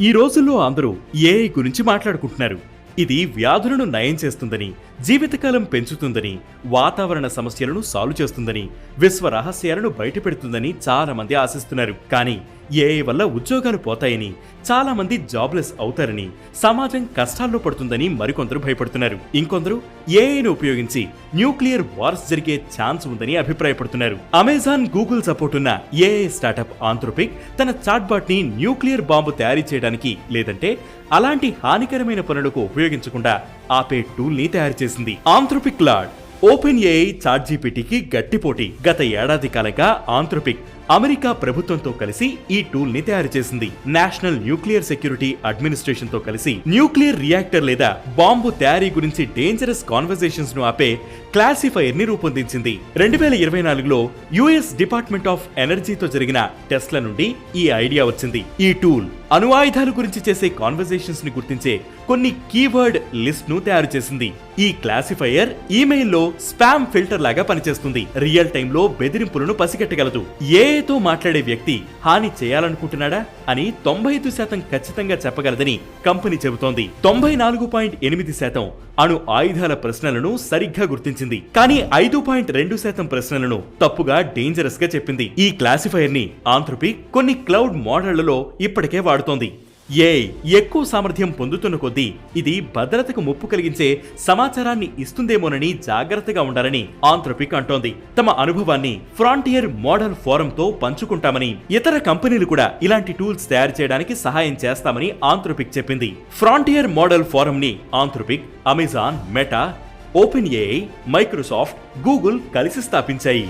ఈ రోజుల్లో అందరూ ఏఐ గురించి మాట్లాడుకుంటున్నారు. ఇది వ్యాధులను నయం చేస్తుందని, జీవితకాలం పెంచుతుందని, వాతావరణ సమస్యలను సాల్వ్ చేస్తుందని, విశ్వ రహస్యాలను బయటపెడుతుందని చాలా మంది ఆశిస్తున్నారు. కానీ ఏఐ వల్ల ఉద్యోగాలు పోతాయని, చాలా మంది జాబ్లెస్ అవుతారని, సమాజం కష్టాల్లో పడుతుందని మరికొందరు భయపడుతున్నారు. ఇంకొందరు ఏఐను ఉపయోగించి న్యూక్లియర్ వార్స్ జరిగే ఛాన్స్ ఉందని అభిప్రాయపడుతున్నారు. అమెజాన్, గూగుల్ సపోర్ట్ ఉన్న ఏఐ స్టార్టప్ ఆంథ్రోపిక్ తన చాట్బాట్ ని న్యూక్లియర్ బాంబు తయారీ చేయడానికి, లేదంటే అలాంటి హానికరమైన పనులకు ఉపయోగించకుండా ఆపే టూల్ ని తయారు చేసింది. Anthropic Claude open AI chat జీపీటీకి గట్టి పోటీ. గత ఏడాది కాలంగా ఆంథ్రోపిక్ అమెరికా ప్రభుత్వంతో కలిసి ఈ టూల్ ని తయారు చేసింది. నేషనల్ న్యూక్లియర్ సెక్యూరిటీ అడ్మినిస్ట్రేషన్ తో కలిసి న్యూక్లియర్ రియాక్టర్ లేదా బాంబు తయారీ గురించి డేంజరస్ కాన్వర్సేషన్స్ ను ఆపే క్లాసిఫైయర్ ని రూపొందించింది. 2024లో యుఎస్ డిపార్ట్మెంట్ ఆఫ్ ఎనర్జీతో జరిగిన టెస్ట్ల నుండి ఈ ఐడియా వచ్చింది. ఈ టూల్ అణువాయుధాల గురించి చేసే కాన్వర్సేషన్స్ ని గుర్తించే కొన్ని కీవర్డ్ లిస్ట్ ను తయారు చేసింది. ఈ క్లాసిఫైయర్ ఈమెయిల్లో స్పామ్ ఫిల్టర్ లాగా పనిచేస్తుంది. రియల్ టైమ్ లో బెదిరింపులను పసిగట్టగలదు. ఏఐతో మాట్లాడే వ్యక్తి హాని చేయాలనుకుంటున్నాడా అని 95% ఖచ్చితంగా చెప్పగలదని కంపెనీ చెబుతోంది. 94.8% అణు ఆయుధాల ప్రశ్నలను సరిగ్గా గుర్తించింది. కానీ 5.2% ప్రశ్నలను తప్పుగా డేంజరస్ గా చెప్పింది. ఈ క్లాసిఫైయర్ ని ఆంథ్రోపిక్ కొన్ని క్లౌడ్ మోడళ్లలో ఇప్పటికే వాడుతోంది. ఏఐ ఎక్కువ సామర్థ్యం పొందుతున్న కొద్దీ ఇది భద్రతకు ముప్పు కలిగించే సమాచారాన్ని ఇస్తుందేమోనని జాగ్రత్తగా ఉండాలని ఆంథ్రోపిక్ అంటోంది. తమ అనుభవాన్ని ఫ్రాంటియర్ మోడల్ ఫోరంతో పంచుకుంటామని, ఇతర కంపెనీలు కూడా ఇలాంటి టూల్స్ తయారు చేయడానికి సహాయం చేస్తామని ఆంథ్రోపిక్ చెప్పింది. ఫ్రాంటియర్ మోడల్ ఫోరం ని Anthropic, Amazon, meta, open AI, Microsoft, Google కలిసి స్థాపించాయి.